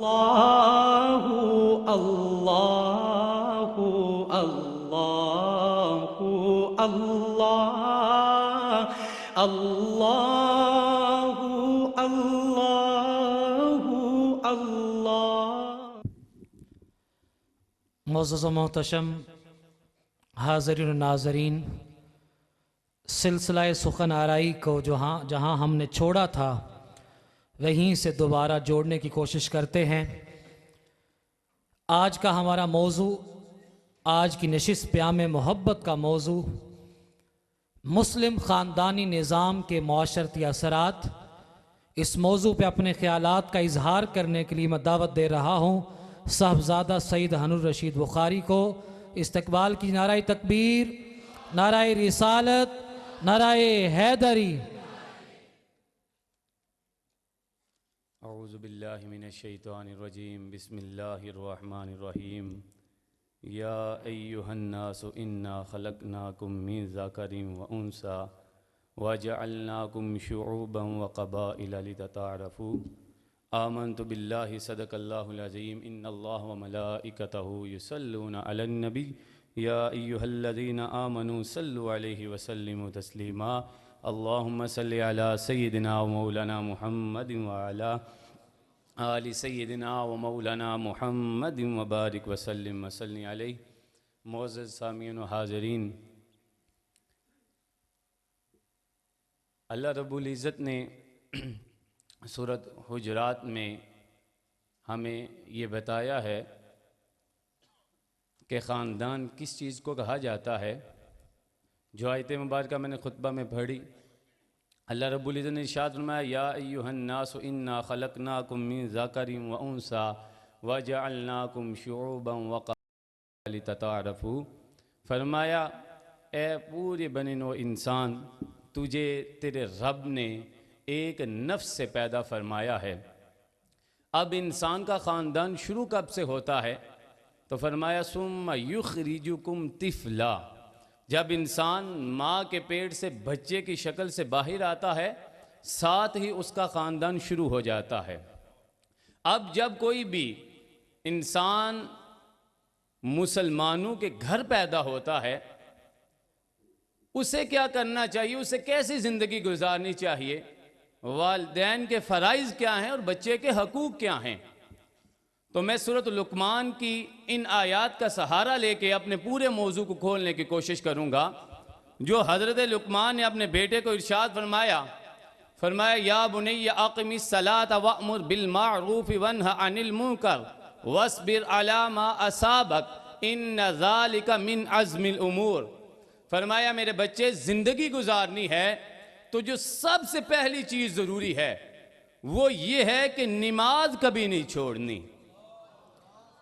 अल्लाहु अल्लाहु अल्लाहु अल्लाह अल्लाहु अल्लाहु अल्लाह। मुअज़्ज़ज़ व मोहतशम हाज़रीन व नाज़रीन, सिलसिला सुखन आराई को जहाँ हमने छोड़ा था वहीं से दोबारा जोड़ने की कोशिश करते हैं। आज का हमारा मौजू, आज की नशिस्त प्याम मोहब्बत का मौजू मुस्लिम ख़ानदानी निज़ाम के माशरती असरात। इस मौजू पे अपने ख़यालात का इजहार करने के लिए मैं दावत दे रहा हूँ साहबज़ादा सईद हनूर रशीद बुखारी को। इस्तकबाल की नाराए तकबीर, नाराए रिसालत, नाराए हैदरी। औज़ु बिल्लाहि मिनश शैतानिर रजीम, बिस्मिल्लाहिर रहमानिर रहीम। या अय्युहन्नासु इन्ना खलक़नाकुम मिन ज़करिन व उन्सा वजअलनाकुम शुऊबन व क़बाइला लितताअरफ़ू। आमन्तु बिल्लाहि सदक़ल्लाहुल अज़ीम। इन्नल्लाह व मलाइकतहु युसल्लूना अलन नबी या अय्युहल्लज़ीना आमनू सल्लु अलैहि व सल्लिमू तस्लीमा। अल्लाहुम्मा सल्लि अला सय्यिदिना व मौलाना मुहम्मदिन व अला आलि सय्यिदिना व मौलाना मुहम्मदिन व बारिक व सल्लिम व सल्लि अलैहि। मुअज़्ज़ज़ सामीन व हाज़रीन, अल्लाह रब्बुल इज़्ज़त ने सूरत हुजरात में हमें ये बताया है कि ख़ानदान किस चीज़ को कहा जाता है। जो आयत मुबारका मैंने खुतबा में पढ़ी, अल्लाह रब्बुल इज़्ज़त ने इरशाद फरमाया, या अय्युहन्नासु इन्ना खलक़नाकुम मिन ज़करिन व उन्सा वजअलनाकुम शुऊबन व क़बाइला लितताअरफ़ू। फरमाया, ए पूरे बने नो इंसान, तुझे तेरे रब ने एक नफ्स से पैदा फरमाया है। अब इंसान का ख़ानदान शुरू कब से होता है? तो फरमाया, सुम्मा युख़रिजुकुम तिफ़ला, जब इंसान माँ के पेट से बच्चे की शक्ल से बाहर आता है, साथ ही उसका ख़ानदान शुरू हो जाता है। अब जब कोई भी इंसान मुसलमानों के घर पैदा होता है, उसे क्या करना चाहिए, उसे कैसी ज़िंदगी गुजारनी चाहिए, वालिदैन के फ़राइज़ क्या हैं और बच्चे के हकूक़ क्या हैं। तो मैं सूरत लुक़मान की इन आयात का सहारा लेके अपने पूरे मौजू को खोलने की कोशिश करूँगा। जो हज़रत लुक़मान ने अपने बेटे को इरशाद फरमाया या बुनय्या अक़िमिस सलात वअमुर बिल मारूफ़ वन्हा अनिल मुनकर वस्बिर अला मा असाबक इन्न ज़ालिका मिन अज़्मिल उमूर। फरमाया, मेरे बच्चे, ज़िंदगी गुजारनी है तो जो सबसे पहली चीज़ ज़रूरी है वो ये है कि नमाज कभी नहीं छोड़नी।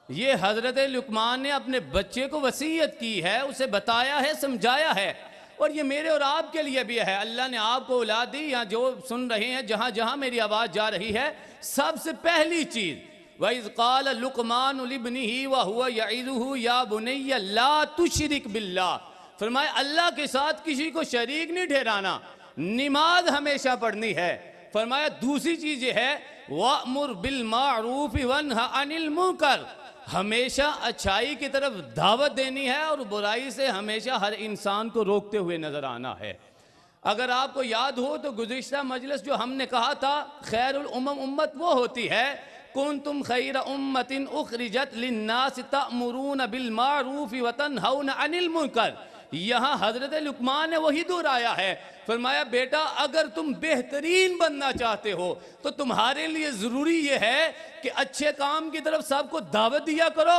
ये हज़रत लुक़मान ने अपने बच्चे को वसीयत की है, उसे बताया है, समझाया है, और ये मेरे और आपके लिए भी है। अल्लाह ने आपको औलाद दी, या जो सुन रहे हैं, जहाँ जहाँ मेरी आवाज़ जा रही है, सबसे पहली चीज़, वइज़ क़ाल लुक़मान लिब्निही व हुवा यइज़ुहु या बुनय्या ला तुशरिक बिल्लाह। फरमाया, अल्लाह के साथ किसी को शरीक नहीं ठहराना, नमाज हमेशा पढ़नी है। फरमाया, दूसरी चीज़ ये है, वअमुर बिल मारूफ़ वन्हा अनिल मुनकर, हमेशा अच्छाई की तरफ दावत देनी है और बुराई से हमेशा हर इंसान को रोकते हुए नज़र आना है। अगर आपको याद हो तो गुज़िश्ता मजलिस जो हमने कहा था, खैरुल उम्मम उम्मत वो होती है, कुंतुम खैर उम्मतिन उखरिजत लिन्नास तअमुरून बिल मारूफ़ व तनहौना अनिल मुनकर। यहाँ हज़रत लुक़मान ने वही दोहराया है। फरमाया, बेटा, अगर तुम बेहतरीन बनना चाहते हो तो तुम्हारे लिए ज़रूरी ये है कि अच्छे काम की तरफ सबको दावत दिया करो,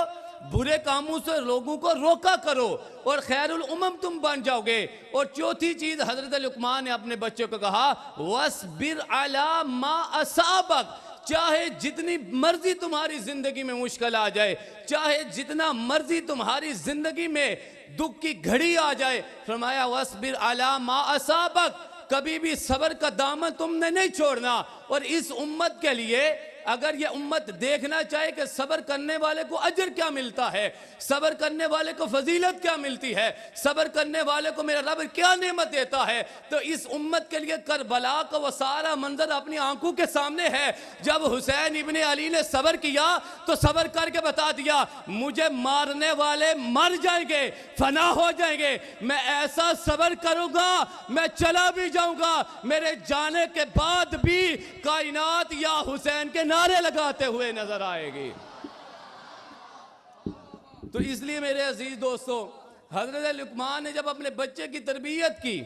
बुरे कामों से लोगों को रोका करो, और खैरुल उम्मम तुम बन जाओगे। और चौथी चीज़ हज़रत लुक़मान ने अपने बच्चों को कहा, वस्बिर अला मा असाबक, चाहे जितनी मर्जी तुम्हारी ज़िंदगी में मुश्किल आ जाए, चाहे जितना मर्जी तुम्हारी ज़िंदगी में दुख की घड़ी आ जाए, फरमाया वस्बिर अला मा असाबक, कभी भी सब्र का दामन तुमने नहीं छोड़ना। और इस उम्मत के लिए अगर ये उम्मत देखना चाहे कि सब्र करने वाले को अजर क्या मिलता है, सब्र करने वाले को फजीलत क्या मिलती है, सब्र करने वाले को मेरा रब क्या नेमत देता है, तो इस उम्मत के लिए करबला का वो सारा मंजर अपनी आंखों के सामने है। जब हुसैन इब्ने अली ने सब्र किया तो सब्र करके बता दिया, मुझे मारने वाले मर जाएंगे, फना हो जाएंगे, मैं ऐसा सब्र करूंगा, मैं चला भी जाऊंगा, मेरे जाने के बाद भी कायनात या हुसैन के नारे लगाते हुए नजर आएगी। तो इसलिए मेरे अजीज दोस्तों, हजरत लुकमान ने जब अपने बच्चे की तरबियत की,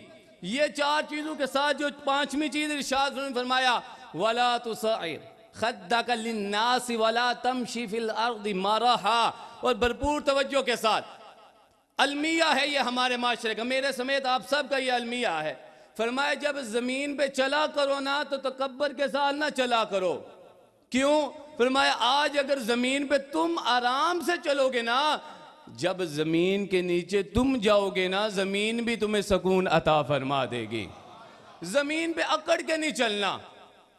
ये 4 चीजों के साथ जो 5वीं चीज इरशाद फरमाया, वला तुसइर खद्दक लिन्नास वला तमशी फिल अर्दि मरहा, और भरपूर तवज्जो के साथ अलमिया है ये हमारे माशरे का, मेरे समेत आप सब का ये अलमिया है। फरमाया जब जमीन पे चला करो ना तो तकब्बर के साथ ना चला करो। क्यों? फरमाया आज अगर जमीन पे तुम आराम से चलोगे ना, जब जमीन के नीचे तुम जाओगे ना, जमीन भी तुम्हें सुकून अता फरमा देगी। जमीन पे अकड़ के नहीं चलना।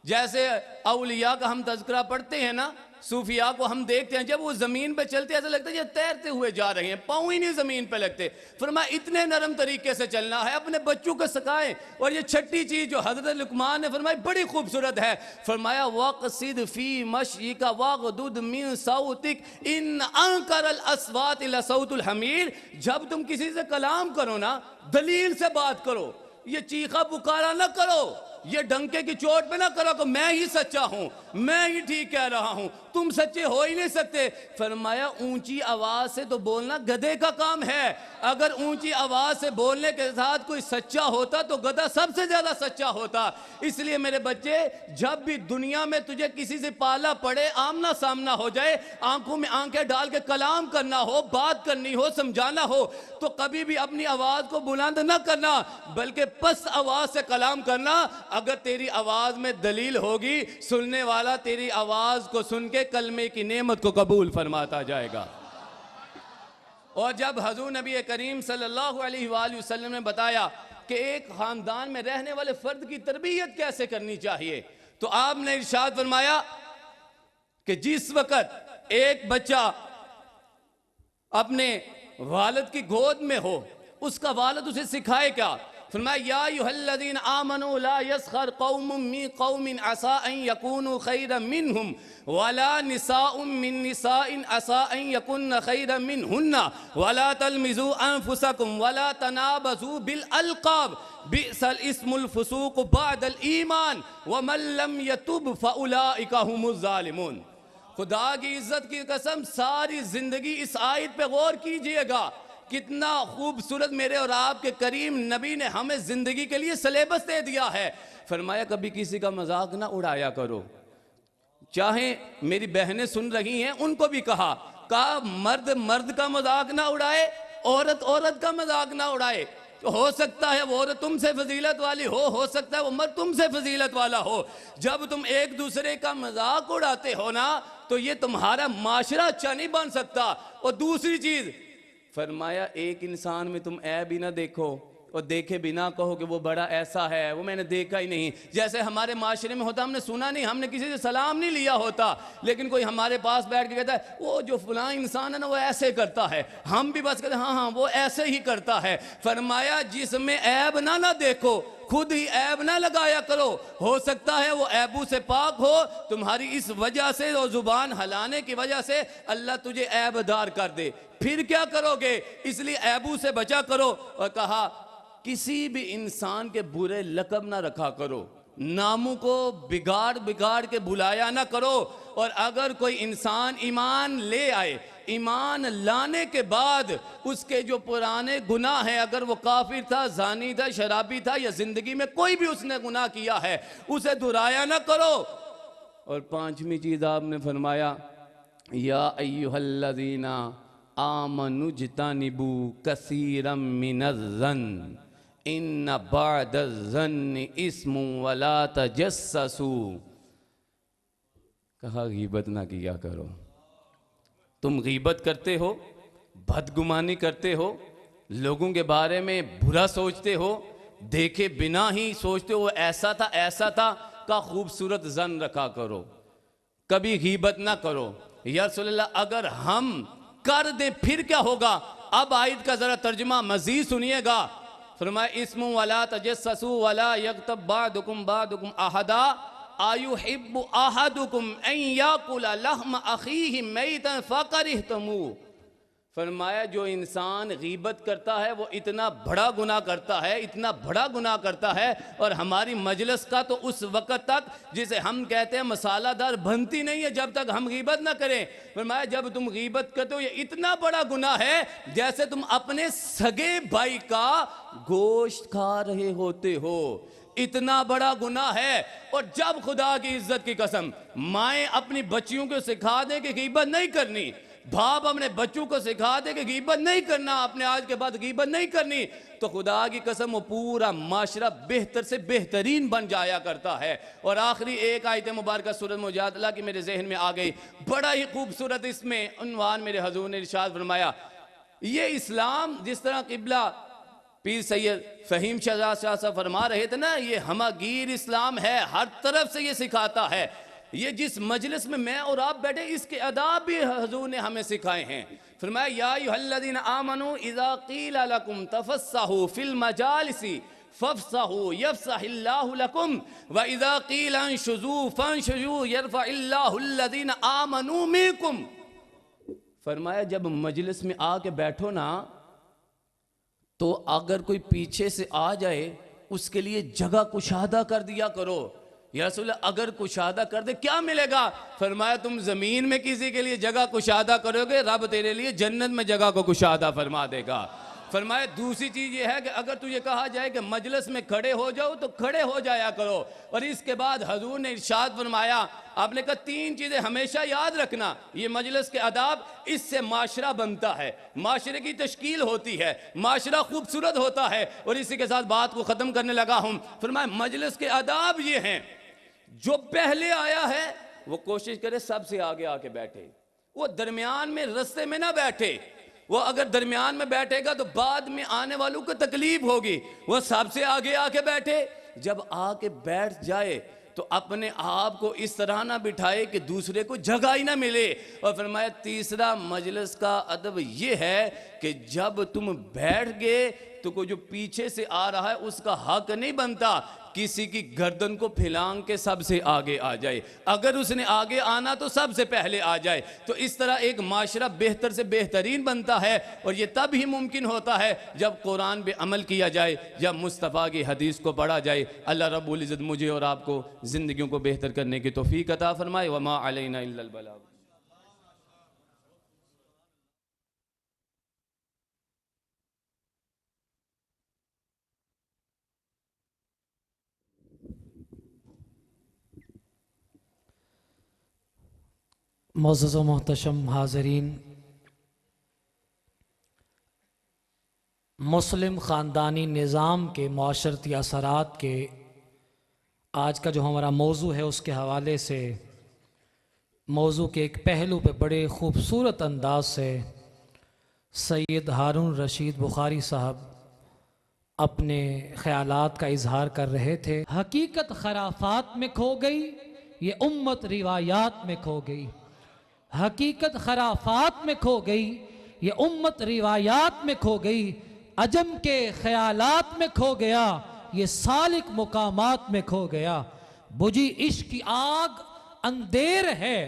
जैसे औलिया का हम तज़किरा पढ़ते हैं ना, सूफिया को हम देखते हैं, जब वो जमीन पे चलते ऐसा लगता है ये तैरते हुए जा रहे हैं, पाँव ही नहीं जमीन पे लगते। फरमाया इतने नरम तरीके से चलना है, अपने बच्चों को सिखाएं। और ये छठी चीज जो हजरत लुकमान ने फरमाई बड़ी खूबसूरत है, फरमाया वक़सिद फी मशीका वग़दुद मिन सौतिक इन अंकरल अस्वात इला सौतुल हमीर। जब तुम किसी से कलाम करो ना, दलील से बात करो, ये चीखा पुकारा ना करो, ये डंके की चोट पे ना करो कि मैं ही सच्चा हूं, मैं ही ठीक कह रहा हूं, तुम सच्चे हो ही नहीं सकते। फरमाया ऊंची आवाज से तो बोलना गधे का काम है। अगर ऊंची आवाज से बोलने के साथ कोई सच्चा होता तो गधा सबसे ज्यादा सच्चा होता। इसलिए मेरे बच्चे, जब भी दुनिया में तुझे किसी से पाला पड़े, आमना सामना हो जाए, आंखों में आंखें डाल के कलाम करना हो, बात करनी हो, समझाना हो, तो कभी भी अपनी आवाज को बुलंद ना करना, बल्कि पस्त आवाज से कलाम करना। अगर तेरी आवाज में दलील होगी, सुनने वाला तेरी आवाज को सुन के कलमे की नेमत को कबूल फरमाता जाएगा। और जब हजूर नबी करीम सल्लल्लाहु अलैहि वसल्लम ने बताया कि एक खानदान में रहने वाले फर्द की तरबियत कैसे करनी चाहिए, तो आपने इरशाद फरमाया कि जिस वक्त एक बच्चा अपने वालिद की गोद में हो, उसका वालिद उसे सिखाए क्या। फरमाया या अय्युहल्लज़ीना आमनू ला यस्खर कौमुम मिन कौमिन असा अन यकूनु खैरन मिनहुम वला निसाउम मिन निसाइन असा अन यकुन्न खैरन मिनहुन्ना वला तलमिजू अनफुसकुम वला तनाबजू बिल अलक़ाब बिअसल इस्मुल फुसूक बअदल ईमान व मन लम यतुब फउलाइका हुमुज़ ज़ालिमून। खुदा की इज्जत की कसम, सारी जिंदगी इस आयत पे गौर कीजिएगा। कितना खूबसूरत मेरे और आपके करीम नबी ने हमें जिंदगी के लिए सिलेबस दे दिया है। फरमाया कभी किसी का मजाक ना उड़ाया करो। चाहे मेरी बहनें सुन रही हैं, उनको भी कहा मर्द मर्द का मजाक ना उड़ाए, औरत औरत का मजाक ना उड़ाए। तो हो सकता है वो औरत तुमसे फजीलत वाली हो सकता है वो मर्द तुमसे फजीलत वाला हो। जब तुम एक दूसरे का मजाक उड़ाते हो ना, तो ये तुम्हारा माशरा अच्छा नहीं बन सकता। और दूसरी चीज फरमाया, एक इंसान में तुम ऐब भी ना देखो और देखे बिना कहो कि वो बड़ा ऐसा है, वो मैंने देखा ही नहीं। जैसे हमारे माशरे में होता, हमने सुना नहीं, हमने किसी से सलाम नहीं लिया होता, लेकिन कोई हमारे पास बैठ के कहता है वो जो फलां इंसान है ना वो ऐसे करता है, हम भी बस कहते हैं हाँ वो ऐसे ही करता है। फरमाया जिसमें ऐब ना देखो, खुद ही ऐब ना लगाया करो। हो सकता है वो ऐबू से पाक हो, तुम्हारी इस वजह से और जुबान हलाने की वजह से अल्लाह तुझे ऐबदार कर दे, फिर क्या करोगे। इसलिए ऐबू से बचा करो। और कहा किसी भी इंसान के बुरे लक़ब ना रखा करो, नामों को बिगाड़ बिगाड़ के बुलाया ना करो। और अगर कोई इंसान ईमान ले आए, ईमान लाने के बाद उसके जो पुराने गुनाह हैं, अगर वो काफिर था, जानी था, शराबी था, या जिंदगी में कोई भी उसने गुनाह किया है, उसे दुराया ना करो। और 5वीं चीज आपने फरमाया या अय्युहल्लज़ीना आमनुज्तनिबू कसीरम मिनज़्ज़न इन्न बअदज़्ज़न्नि इस्मुन वला तजस्ससू। कहा गीबत ना किया करो। तुम गीबत करते हो, बदगुमानी करते हो, लोगों के बारे में बुरा सोचते हो, देखे बिना ही सोचते हो ऐसा था का खूबसूरत जन रखा करो। कभी गीबत ना करो। या रसूलल्लाह, अगर हम कर दें फिर क्या होगा? अब आयत का जरा तर्जुमा मजीद सुनिएगा। फरमाया इस्मु वला तजस्ससु वला यगतब बादुकुम बादुकुम अहदा आयुहिब्बु अहदुकुम अन याकुला लहम अखीहि मैतन फकरिहतमू। फरमाया जो इंसान गीबत करता है वो इतना बड़ा गुनाह करता है, इतना बड़ा गुनाह करता है। और हमारी मजलिस का तो उस वक़्त तक, जिसे हम कहते हैं मसालादार, बनती नहीं है जब तक हम गीबत ना करें। फरमाया जब तुम गीबत करते हो ये इतना बड़ा गुनाह है जैसे तुम अपने सगे भाई का गोश्त खा रहे होते हो, इतना बड़ा गुनाह है। और जब खुदा की इज्जत की कसम माएँ अपनी बच्चियों को सिखा दें कि गीबत नहीं करनी, बाप अपने बच्चों को सिखा दे कि गीबत नहीं करना, आपने आज के बाद गीबत नहीं करनी, तो खुदा की कसम वो पूरा माशरा बेहतर से बेहतरीन बन जाया करता है। और आखिरी एक आयत मुबारक सूरत मुजादला की मेरे जहन में आ गई, बड़ा ही खूबसूरत इसमें उन्वान मेरे हजूर ने इरशाद फरमाया, ये इस्लाम जिस तरह किबला पीर सैयद फहीम शहजाद शाह साहब फरमा रहे थे ना, ये हमागीर इस्लाम है, हर तरफ से ये सिखाता है। ये जिस मजलिस में मैं और आप बैठे इसके अदाब भी हजूर ने हमें सिखाए हैं। फरमाया या अय्युहल्लज़ीना आमनू इज़ा क़ीला लकुम तफ़स्सहू फ़िल मजालिसी फ़फ़्सहू यफ़्सहिल्लाहु लकुम व इज़ा क़ीला अंशुज़ू फ़ंशुज़ू यरफ़इल्लाहुल्लज़ीना आमनू मिनकुम। फरमाया जब मजलिस में आके बैठो ना, तो अगर कोई पीछे से आ जाए उसके लिए जगह कुशादा कर दिया करो। या रसूल अगर कुशादा कर दे क्या मिलेगा? फरमाया तुम जमीन में किसी के लिए जगह कुशादा करोगे, रब तेरे लिए जन्नत में जगह को कुशादा फरमा देगा। फरमाया दूसरी चीज ये है कि अगर तुझे कहा जाए कि मजलिस में खड़े हो जाओ तो खड़े हो जाया करो। और इसके बाद हजूर ने इरशाद फरमाया, आपने कहा तीन चीजें हमेशा याद रखना, ये मजलिस के आदाब, इससे माशरा बनता है, माशरे की तश्कील होती है, माशरा खूबसूरत होता है। और इसी के साथ बात को खत्म करने लगा हूं। फरमाया मजलिस के आदाब ये हैं, जो पहले आया है वो कोशिश करे सबसे आगे आके बैठे, वो दरमियान में रस्ते में ना बैठे। वो अगर दरमियान में बैठेगा तो बाद में आने वालों को तकलीफ होगी, वो सबसे आगे आके बैठे। जब आके बैठ जाए तो अपने आप को इस तरह ना बिठाए कि दूसरे को जगह ही ना मिले। और फरमाया तीसरा मजलिस का अदब ये है कि जब तुम बैठ गए तो कोई जो पीछे से आ रहा है उसका हक नहीं बनता किसी की गर्दन को फैलांग के सबसे आगे आ जाए, अगर उसने आगे आना तो सबसे पहले आ जाए। तो इस तरह एक माशरा बेहतर से बेहतरीन बनता है। और ये तब ही मुमकिन होता है जब कुरान पे अमल किया जाए, जब मुस्तफ़ा की हदीस को पढ़ा जाए। अल्लाह रब्बुल इज़्ज़त मुझे और आपको ज़िंदगियों को बेहतर करने की तौफीक अता फरमाए। वमा अलैना इल्लल बलाग। मुअज़्ज़ज़ व मोहतरम हाज़रीन, मुस्लिम ख़ानदानी निज़ाम के माशरती असरात के आज का जो हमारा मौजू है उसके हवाले से मौजू के एक पहलू पे बड़े ख़ूबसूरत अंदाज से सैयद हारून रशीद बुखारी साहब अपने ख़यालात का इजहार कर रहे थे। हकीकत खराफात में खो गई, ये उम्मत रिवायात में खो गई। हकीकत खराफात में खो गई, ये उम्मत रिवायात में खो गई। अजम के ख्यालात में खो गया, ये सालिक मुकामात में खो गया। बुझी इश्क की आग अंधेर है,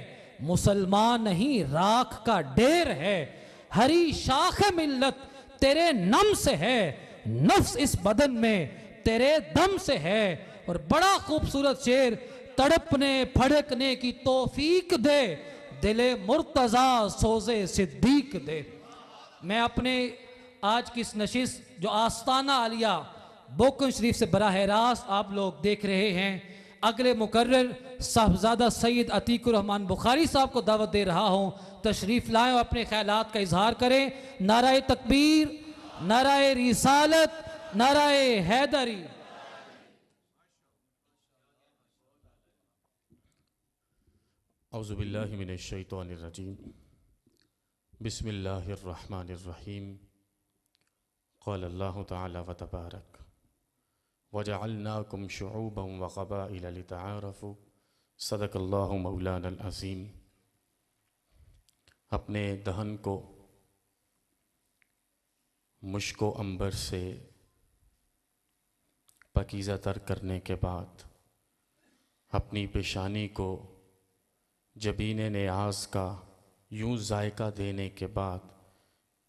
मुसलमान नहीं राख का ढेर है। हरी शाख मिल्लत तेरे नम से है, नफ्स इस बदन में तेरे दम से है। और बड़ा खूबसूरत शेर, तड़पने फड़कने की तौफीक दे, दिले मुर्तज़ा सोज़े सिद्दीक दे। मैं अपने आज की इस नशिस्त जो आस्ताना आलिया बोकन शरीफ से बराह रास्त आप लोग देख रहे हैं, अगले मुकर्रर साहबजादा सैयद अतीकुर रहमान बुखारी साहब को दावत दे रहा हूँ, तशरीफ़ लाएं और अपने ख्यालात का इजहार करें। नाराए तकबीर, नाराए रिसालत, नाराए हैदरी। औज़ुबिल्लाहि मिनश्शैतानिर्रजीम। बिस्मिल्लाहिर्रहमानिर्रहीम। क़ाल अल्लाहु तआला व तबारक वजअलनाकुम शुऊबन व क़बाइल लितआरफ़ू सदक़ल्लाहु मौलाना अज़ीम। अपने दहन को मुश्को अंबर से पकीज़ा तर करने के बाद, अपनी पेशानी को जबीन नियाज़ का यूं जायका देने के बाद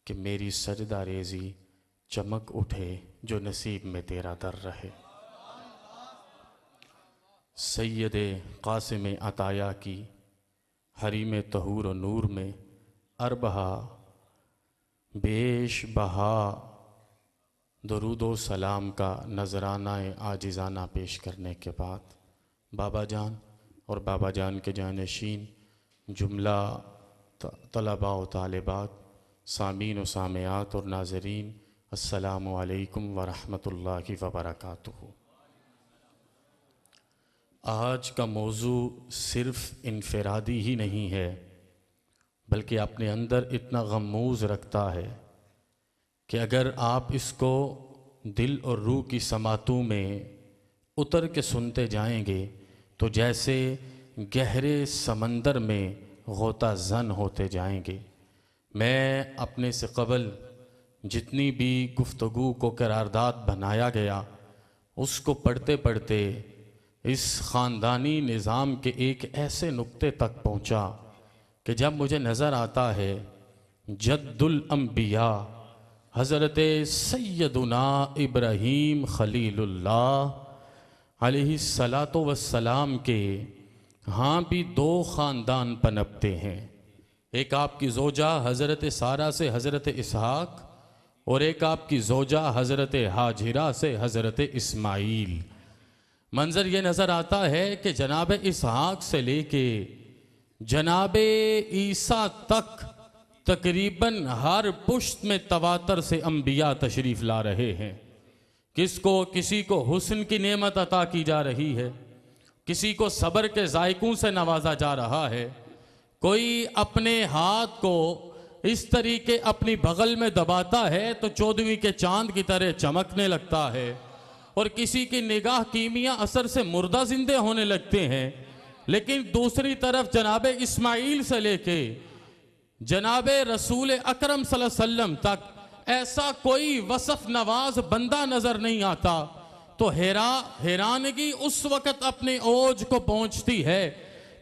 कि मेरी सजदा रेज़ी चमक उठे जो नसीब में तेरा दर रहे। सैयदे क़ासिम अताया की हरीम तहूर व नूर में अरबहा बेश बहा दरूदो सलाम का नजराना आजिज़ाना पेश करने के बाद, बाबा जान और बाबा जान के जानशीन, जुमला तलबा व तालिबात, सामीन व सामियात और नाज़रीन, अस्सलामु अलैकुम व रहमतुल्लाहि व बरकातुहू। आज का मौजू सिर्फ़ इनफरादी ही नहीं है, बल्कि अपने अंदर इतना गमूज़ रखता है कि अगर आप इसको दिल और रूह की समातों में उतर के सुनते जाएंगे तो जैसे गहरे समंदर में गोता ज़न होते जाएंगे। मैं अपने से कबल जितनी भी गुफ्तगू को करारदाद बनाया गया, उसको पढ़ते पढ़ते इस ख़ानदानी निज़ाम के एक ऐसे नुक्ते तक पहुँचा कि जब मुझे नज़र आता है जद्दुल अंबिया हज़रत सैयदुना इब्राहीम खलीलुल्लाह अलैहिस्सलातो वस्सलाम के हाँ भी दो ख़ानदान पनपते हैं। एक आपकी ज़ोजा हज़रत सारा से हज़रत इसहाक, और एक आपकी ज़ोजा हज़रत हाजिरा से हज़रत इस्माईल। मंज़र ये नज़र आता है कि जनाब इसहाक से लेके जनाब ईसा तक तकरीबन हर पुश्त में तवातर से अंबिया तशरीफ़ ला रहे हैं। किसी को हुस्न की नेमत अता की जा रही है, किसी को सब्र के जायकों से नवाजा जा रहा है, कोई अपने हाथ को इस तरीके अपनी बगल में दबाता है तो 14वीं के चांद की तरह चमकने लगता है, और किसी की निगाह कीमिया असर से मुर्दा जिंदे होने लगते हैं। लेकिन दूसरी तरफ जनाब इस्माईल से लेके जनाब रसूल अकरम सल्लल्लाहु अलैहि वसल्लम तक ऐसा कोई वसफ नवाज बंदा नजर नहीं आता। तो हैरानगी उस वक़्त अपने ओज को पहुंचती है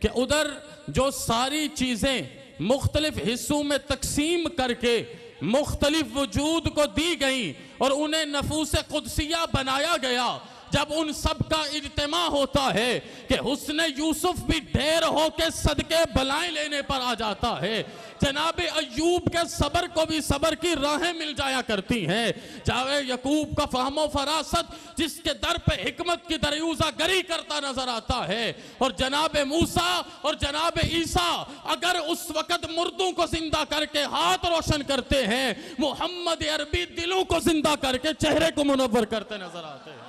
कि उधर जो सारी चीज़ें मुख्तलिफ हिस्सों में तकसीम करके मुख्तलिफ वजूद को दी गई और उन्हें नफूस कुदसिया बनाया गया, जब उन सब का इज्तिमा होता है कि हुस्न यूसुफ भी ढेर होके सदके बलाएं लेने पर आ जाता है। जनाब अय्यूब के सबर को भी सबर की राहें मिल जाया करती हैं। जावे यकूब का फहमो फरासत जिसके दर पे हिकमत की दरियूजा गरी करता नजर आता है। और जनाब मूसा और जनाब ईसा अगर उस वक़्त मुर्दों को जिंदा करके हाथ रोशन करते हैं, मोहम्मद अरबी दिलों को जिंदा करके चेहरे को मुनव्वर करते नजर आते हैं।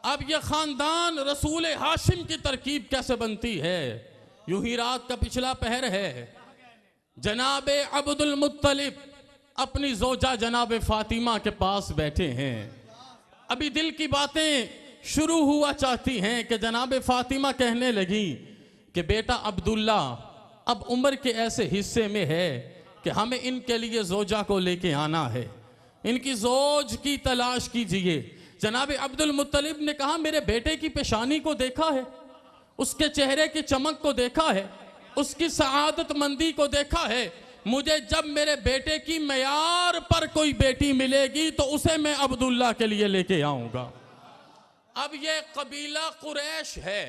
अब यह खानदान रसूल हाशिम की तरकीब कैसे बनती है? यूं ही रात का पिछला पहर है, जनाब अब्दुल मुत्तलिब अपनी जोजा जनाब फातिमा के पास बैठे हैं। अभी दिल की बातें शुरू हुआ चाहती हैं कि जनाब फातिमा कहने लगी कि बेटा अब्दुल्ला अब उम्र के ऐसे हिस्से में है कि हमें इनके लिए जोजा को लेके आना है, इनकी जोज की तलाश कीजिए। जनाब अब्दुल मुत्तलिब ने कहा मेरे बेटे की पेशानी को देखा है, उसके चेहरे की चमक को देखा है, उसकी सआदत मंदी को देखा है। मुझे जब मेरे बेटे की मयार पर कोई बेटी मिलेगी तो उसे मैं अब्दुल्ला के लिए लेके आऊंगा। अब ये कबीला कुरैश है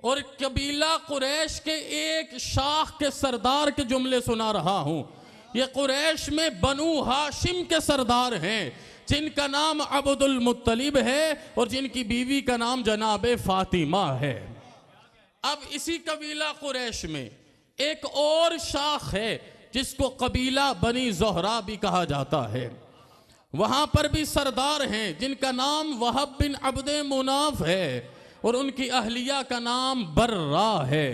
और कबीला कुरैश के एक शाख के सरदार के जुमले सुना रहा हूं। ये कुरैश में बनु हाशिम के सरदार हैं जिनका नाम अब्दुल मुत्तलिब है और जिनकी बीवी का नाम जनाब फातिमा है। अब इसी कबीला कुरैश में एक और शाख है जिसको कबीला बनी ज़ोहरा भी कहा जाता है। वहां पर भी सरदार हैं जिनका नाम वहब बिन अब्द मुनाफ है और उनकी अहलिया का नाम बर्रा है।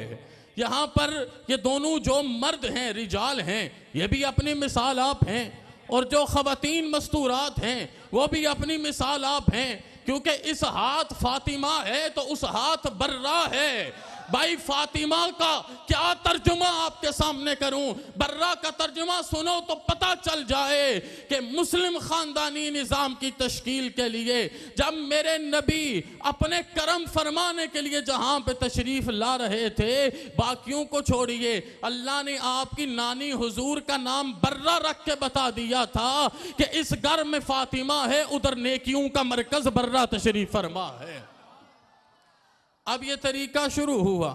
यहाँ पर ये दोनों जो मर्द हैं, रिजाल हैं, ये भी अपनी मिसाल आप हैं, और जो ख़वातीन मस्तूरात हैं वो भी अपनी मिसाल आप हैं। क्योंकि इस हाथ फातिमा है तो उस हाथ बर्रा है। भाई फातिमा का क्या तर्जुमा आपके सामने करूं, बर्रा का तर्जुमा सुनो तो पता चल जाए कि मुस्लिम खानदानी निज़ाम की तश्कील के लिए जब मेरे नबी अपने करम फरमाने के लिए जहां पे तशरीफ ला रहे थे, बाकियों को छोड़िए, अल्लाह ने आपकी नानी हुजूर का नाम बर्रा रख के बता दिया था कि इस घर में फातिमा है, उधर नेकियों का मरकज बर्रा तशरीफ फरमा है। अब ये तरीका शुरू हुआ,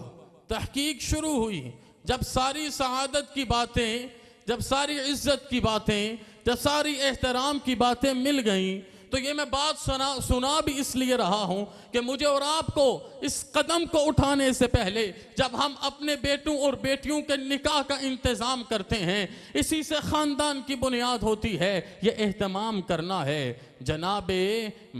तहकीक शुरू हुई। जब सारी सआदत की बातें, जब सारी इज्जत की बातें, जब सारी एहतराम की बातें मिल गईं, तो ये मैं बात सुना भी इसलिए रहा हूं कि मुझे और आपको इस कदम को उठाने से पहले जब हम अपने बेटों और बेटियों के निकाह का इंतज़ाम करते हैं, इसी से ख़ानदान की बुनियाद होती है, ये एहतमाम करना है। जनाबे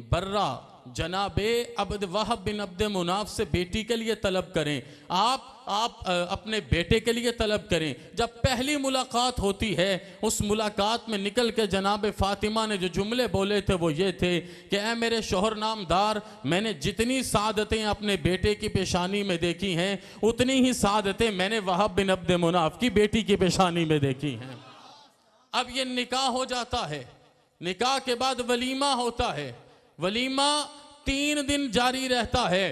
बर्रा, जनाबे अब्द वहब बिन अब्द मुनाफ से बेटी के लिए तलब करें, आप अपने बेटे के लिए तलब करें। जब पहली मुलाकात होती है, उस मुलाकात में निकल के जनाब फातिमा ने जो जुमले बोले थे वो ये थे कि ऐ मेरे शोहर नामदार, मैंने जितनी सादतें अपने बेटे की पेशानी में देखी हैं, उतनी ही सादतें मैंने वहब बिन अब्द मुनाफ की बेटी की पेशानी में देखी हैं। अब ये निकाह हो जाता है, निकाह के बाद वलीमा होता है, वलीमा 3 दिन जारी रहता है।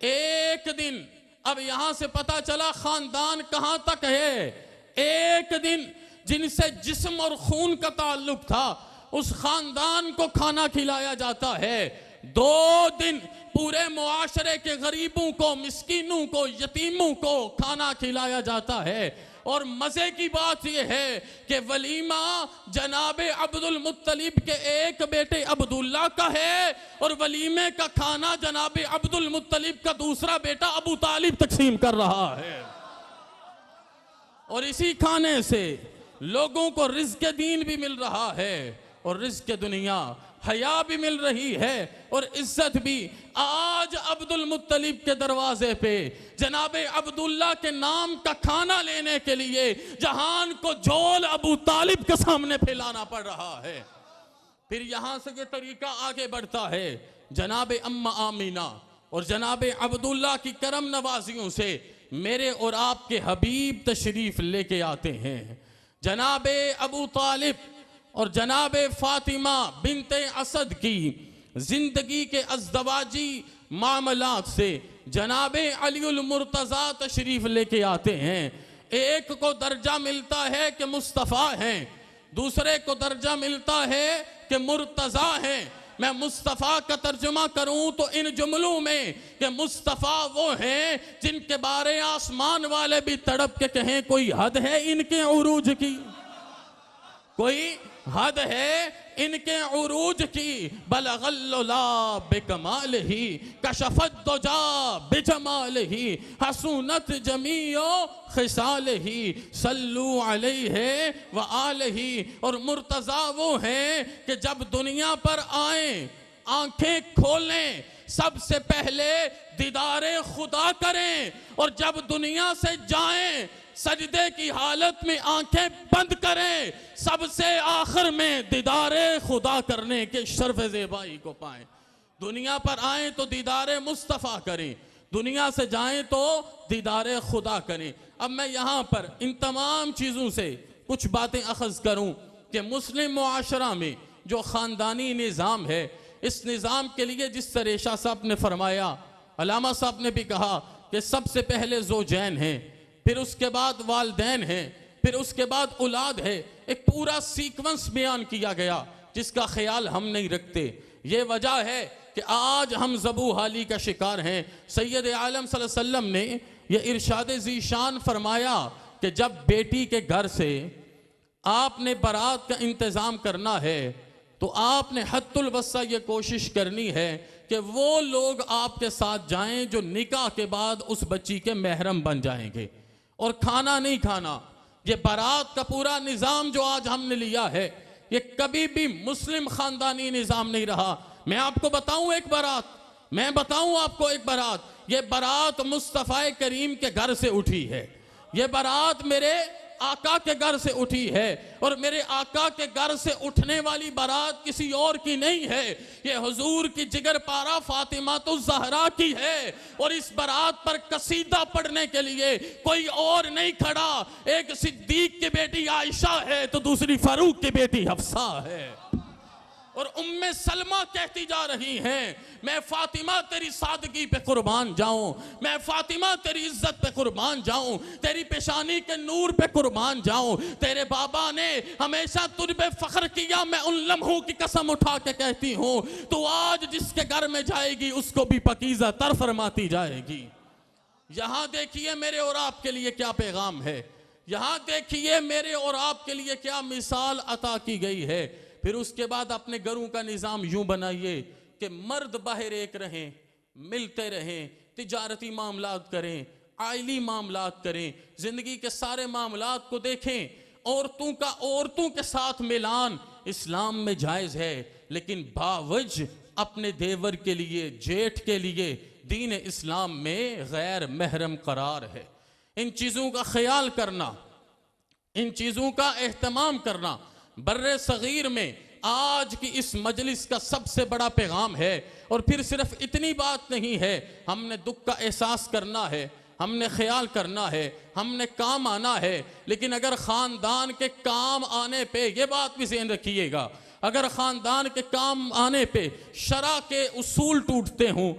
एक दिन, अब यहां से पता चला खानदान कहां तक है। एक दिन जिनसे जिस्म और खून का ताल्लुक था, उस खानदान को खाना खिलाया जाता है। 2 दिन पूरे मुआशरे के गरीबों को, मिस्कीनों को, यतीमों को खाना खिलाया जाता है। और मजे की बात यह है कि वलीमा जनाबे अब्दुल मुत्तलिब के एक बेटे अब्दुल्ला का है और वलीमे का खाना जनाबे अब्दुल मुत्तलिब का दूसरा बेटा अबू तालिब तकसीम कर रहा है। और इसी खाने से लोगों को रिज़्क़ दीन भी मिल रहा है और रिज़्क़ दुनिया, हया भी मिल रही है और इज्जत भी। आज अब्दुल मुत्तलिब के दरवाजे पे जनाबे अब्दुल्ला के नाम का खाना लेने के लिए जहान को झोल अबू तालिब के सामने फैलाना पड़ रहा है। फिर यहां से ये तरीका आगे बढ़ता है, जनाबे अम्मा आमीना और जनाबे अब्दुल्ला की करम नवाजियों से मेरे और आपके हबीब तशरीफ लेके आते हैं। जनाबे अबू तालिब और जनाबे फातिमा बिनते असद की जिंदगी के अज़दवाजी मामलात से जनाबे अलीउल मुर्तज़ा तशरीफ लेके आते हैं। एक को दर्जा मिलता है कि मुस्तफ़ा हैं, दूसरे को दर्जा मिलता है कि मुर्तज़ा हैं। मैं मुस्तफ़ा का तर्जुमा करूं तो इन जुमलों में कि मुस्तफ़ा वो हैं जिनके बारे आसमान वाले भी तड़प के कहें कोई हद है इनके उरूज की, कोई हद है इनके उरूज की। बलगल्ला बेकमाल ही कशफत दुजा बेजमाल ही हसूनत जमीओ खिसाल ही सल्लू अलैहि व आलिही। और मुर्तज़ा वो हैं कि जब दुनिया पर आए, आंखें खोलें, सबसे पहले दीदारे खुदा करें और जब दुनिया से जाएं सजदे की हालत में आंखें बंद करें, सबसे आखिर में दीदारे खुदा करने के शर्फ ज़ेबाई को पाएं। दुनिया पर आएं तो दीदारे मुस्तफ़ा करें, दुनिया से जाएं तो दीदारे खुदा करें। अब मैं यहाँ पर इन तमाम चीज़ों से कुछ बातें अखज़ करूँ कि मुस्लिम मुआशरा में जो ख़ानदानी निज़ाम है, इस निज़ाम के लिए जिस तरह शाह साहब ने फरमाया, अलामा साहब ने भी कहा कि सबसे पहले ज़ौजैन हैं, फिर उसके बाद वालदैन हैं, फिर उसके बाद औलाद है। एक पूरा सीक्वेंस बयान किया गया जिसका ख्याल हम नहीं रखते। ये वजह है कि आज हम ज़बू हाली का शिकार हैं। सैयद आलम सल्लल्लाहु अलैहि वसल्लम ने यह इरशाद ज़ीशान फरमाया कि जब बेटी के घर से आपने बारात का इंतज़ाम करना है तो आपने हद्दुल वस्सा ये कोशिश करनी है कि वो लोग आपके साथ जाएं जो निकाह के बाद उस बच्ची के महरम बन जाएंगे। और खाना नहीं खाना, ये बारात का पूरा निज़ाम जो आज हमने लिया है, ये कभी भी मुस्लिम ख़ानदानी निज़ाम नहीं रहा। मैं आपको बताऊं एक बारात, मैं बताऊं आपको एक बारात, ये बारात मुस्तफ़ा करीम के घर से उठी है। ये बारात मेरे आका के घर से उठी है और मेरे आका के घर से उठने वाली बारात किसी और की नहीं है, ये हुजूर की जिगर पारा फातिमा तो ज़हरा की है। और इस बारात पर कसीदा पढ़ने के लिए कोई और नहीं खड़ा, एक सिद्दीक की बेटी आयशा है तो दूसरी फारूक की बेटी हफ्सा है। और उम्मे सलमा कहती जा रही हैं, मैं फातिमा तेरी सादगी पे कुर्बान जाऊं, मैं फातिमा तेरी इज्जत पे कुर्बान जाऊं, तेरी पेशानी के नूर पे कुर्बान जाऊं। तेरे बाबा ने हमेशा तुझ पे फख्र किया, मैं उन लम्हों की कसम उठा के कहती हूं, तो आज जिसके घर में जाएगी उसको भी पकीज़ा तर फरमाती जाएगी। यहां देखिए मेरे और आपके लिए क्या पैगाम है, यहां देखिए मेरे और आपके लिए क्या मिसाल अता की गई है। फिर उसके बाद अपने घरों का निज़ाम यूं बनाइए कि मर्द बाहर एक रहें, मिलते रहें, तिजारती मामलात करें, आइली मामलात करें, ज़िंदगी के सारे मामलात को देखें। औरतों का औरतों के साथ मिलान इस्लाम में जायज़ है, लेकिन बावज अपने देवर के लिए, जेठ के लिए दीन इस्लाम में गैर महरम करार है। इन चीज़ों का ख्याल करना, इन चीज़ों का एहतमाम करना बर्रे सगीर में आज की इस मजलिस का सबसे बड़ा पैगाम है। और फिर सिर्फ इतनी बात नहीं है, हमने दुख का एहसास करना है, हमने ख्याल करना है, हमने काम आना है, लेकिन अगर ख़ानदान के काम आने पे, ये बात भी ज़हन रखिएगा, अगर ख़ानदान के काम आने पे शरा के उसूल टूटते हों,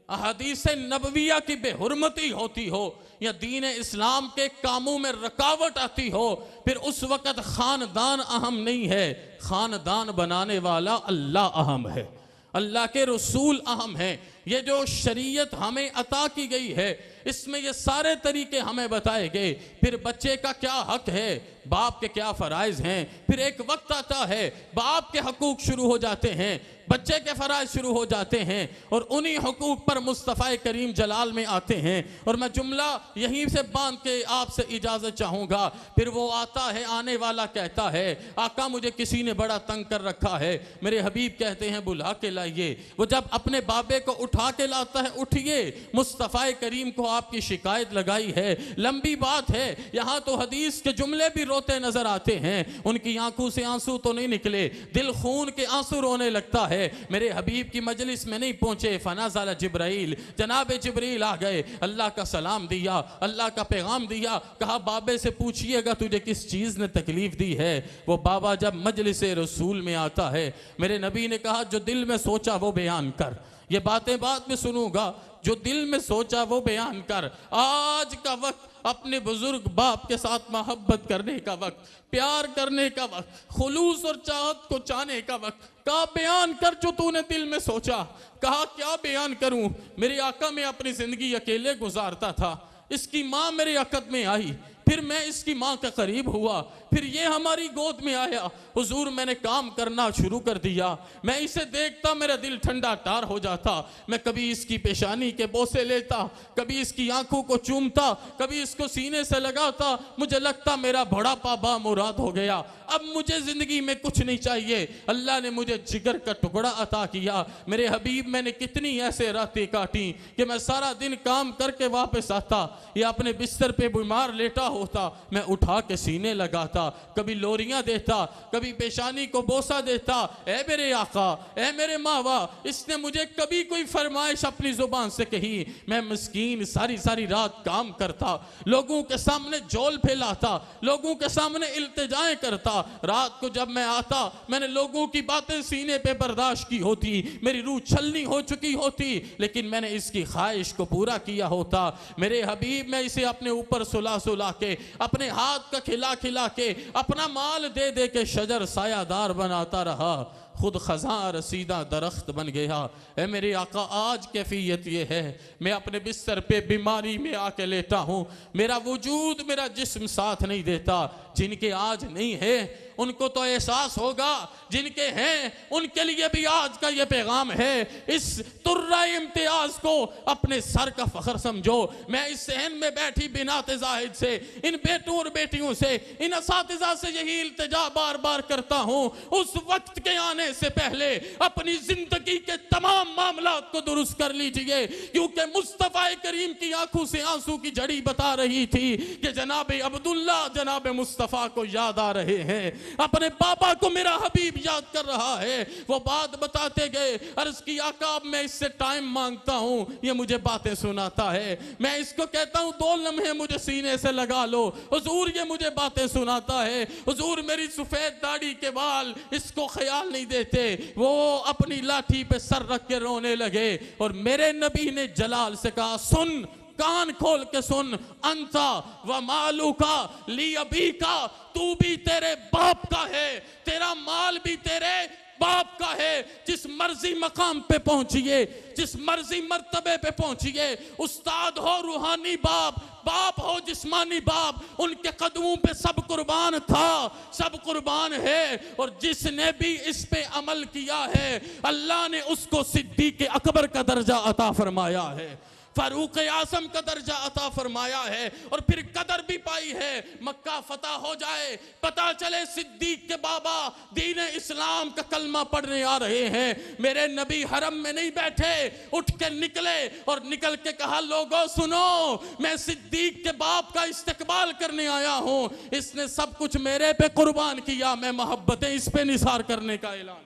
अहदीस नबविया की बेहुरमती होती हो या दीन इस्लाम के कामों में रुकावट आती हो, फिर उस वक़्त ख़ानदान अहम नहीं है, ख़ानदान बनाने वाला अल्लाह अहम है, अल्लाह के रसूल अहम हैं। ये जो शरीयत हमें अता की गई है इसमें ये सारे तरीके हमें बताए गए। फिर बच्चे का क्या हक है, बाप के क्या फ़राइज़ हैं, फिर एक वक्त आता है बाप के हकूक़ शुरू हो जाते हैं, बच्चे के फ़राइज़ शुरू हो जाते हैं, और उन्हीं हकूक़ पर मुस्तफ़ा करीम जलाल में आते हैं। और मैं जुमला यहीं से बांध के आपसे इजाज़त चाहूँगा। फिर वो आता है, आने वाला कहता है, आका मुझे किसी ने बड़ा तंग कर रखा है, मेरे हबीब कहते हैं बुला के लाइए। वो जब अपने बाबे को उठा के लाता है, उठिए, मुस्तफ़ा करीम को आपकी शिकायत लगाई है, लंबी बात है, यहाँ तो हदीस के जुमले भी रोते नजर आते हैं, उनकी आंखों से आंसू तो नहीं निकले, दिल खून के आंसू रोने लगता है। मेरे हबीब की मजलिस में नहीं पहुंचे, फनाज़ाला जिब्राइल, जनाब जिब्रील आ गए, अल्लाह का सलाम दिया, अल्लाह का पैगाम दिया, कहा बाबे से पूछिएगा तुझे किस चीज़ ने तकलीफ दी है। वो बाबा जब मजलिस रसूल में आता है, मेरे नबी ने कहा जो दिल में सोचा वो बयान कर, ये बातें बाद में सुनूंगा, जो दिल में सोचा वो बयान कर। आज का वक्त अपने बुजुर्ग बाप के साथ मोहब्बत करने का वक्त, प्यार करने का वक्त, खुलूस और चाहत को चाहने का वक्त। कहा बयान कर जो तूने दिल में सोचा। कहा क्या बयान करूं, मेरे आका में अपनी जिंदगी अकेले गुजारता था, इसकी माँ मेरे अकद में आई, फिर मैं इसकी माँ के करीब हुआ, फिर ये हमारी गोद में आया, हुजूर मैंने काम करना शुरू कर दिया, मैं इसे देखता मेरा दिल ठंडा टार हो जाता, मैं कभी इसकी पेशानी के बोसे लेता, कभी इसकी आंखों को चूमता, कभी इसको सीने से लगाता, मुझे लगता मेरा बुढ़ापा बामुराद हो गया, अब मुझे जिंदगी में कुछ नहीं चाहिए, अल्लाह ने मुझे जिगर का टुकड़ा अता किया। मेरे हबीब मैंने कितनी ऐसे रातें काटी कि मैं सारा दिन काम करके वापस आता या अपने बिस्तर पे बीमार लेटा होता, मैं उठा के सीने लगाता, कभी लोरियां देता, कभी पेशानी को बोसा देता, ए मेरे आका, ए मेरे मावा, इसने मुझे कभी कोई फरमाइश अपनी जुबान से कही, मैं मिस्कीन सारी सारी रात काम करता, लोगों के सामने झोल फैलाता, लोगों के सामने इल्तिजाएं करता। रात को जब मैं आता, मैंने लोगों की बातें सीने पे बर्दाश्त की होती, मेरी रूह छलनी हो चुकी होती, लेकिन मैंने इसकी ख्वाहिश को पूरा किया होता। मेरे हबीब मैं इसे अपने ऊपर सुला सुला के, अपने हाथ का खिला खिला के, अपना माल दे दे के शजर सायादार बनाता रहा, खुद खज़ां रसीदा दरख्त बन गया। ए मेरे आका आज कैफियत ये है, मैं अपने बिस्तर पे बीमारी में आके लेटा हूँ, मेरा वजूद मेरा जिस्म साथ नहीं देता। जिनके आज नहीं है उनको तो एहसास होगा, जिनके हैं उनके लिए भी आज का ये पैगाम है। इस तुर्रा इम्तियाज को अपने सर का फख्र समझो। मैं इस सहन में बैठी बिनात जाहिद से, इन बेटों और बेटियों से, इन असातिज़ा से यही इल्तिजा बार बार करता हूँ, उस वक्त के आने जाने से पहले अपनी जिंदगी के तमाम मामलात को दुरुस्त कर लीजिए, क्योंकि मुस्तफा करीम की आंखों से आंसू की झड़ी बता रही थी कि जनाब अब्दुल्ला जनाब मुस्तफा को याद आ रहे हैं, अपने पापा को मेरा हबीब याद कर रहा है। वो बात बताते गए, अर्ज की आका मैं इससे टाइम मांगता हूं, ये मुझे बातें सुनाता है, मैं इसको कहता हूं 2 लम्हे मुझे सीने से लगा लो, हुजूर ये मुझे बातें सुनाता है, हुजूर मेरी सफेद दाढ़ी के बाल इसको ख्याल नहीं देते। वो अपनी लाठी पे सर रख के रोने लगे और मेरे नबी ने जलाल से कहा, सुन, कान खोल के सुन, अंता व मालू का ली अभी का, तू भी तेरे बाप का है, तेरा माल भी तेरे बाप का है। जिस मर्जी मकाम पे पहुंचिए, जिस मर्जी मर्तबे पे पहुंचिए, उस्ताद हो रूहानी बाप, बाप हो जिस्मानी बाप, उनके कदमों पे सब कुर्बान था, सब कुर्बान है। और जिसने भी इस पे अमल किया है, अल्लाह ने उसको सिद्दीक अकबर का दर्जा अता फरमाया है, फारूक आजम का दर्जा अता फरमाया है, और फिर कदर भी पाई है। मक्का फतह हो जाए, पता चले सिद्दीक के बाबा दीन इस्लाम का कलमा पढ़ने आ रहे हैं, मेरे नबी हरम में नहीं बैठे, उठ के निकले और निकल के कहा, लोगों सुनो, मैं सिद्दीक के बाप का इस्तकबाल करने आया हूं, इसने सब कुछ मेरे पे कुर्बान किया, मैं मोहब्बतें इस पे निसार करने का ऐलान।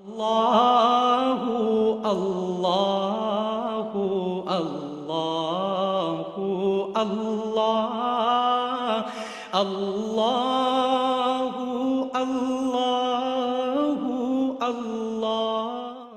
अल्लाहु अल्लाहु अल्लाहु अल्लाह अल्लाह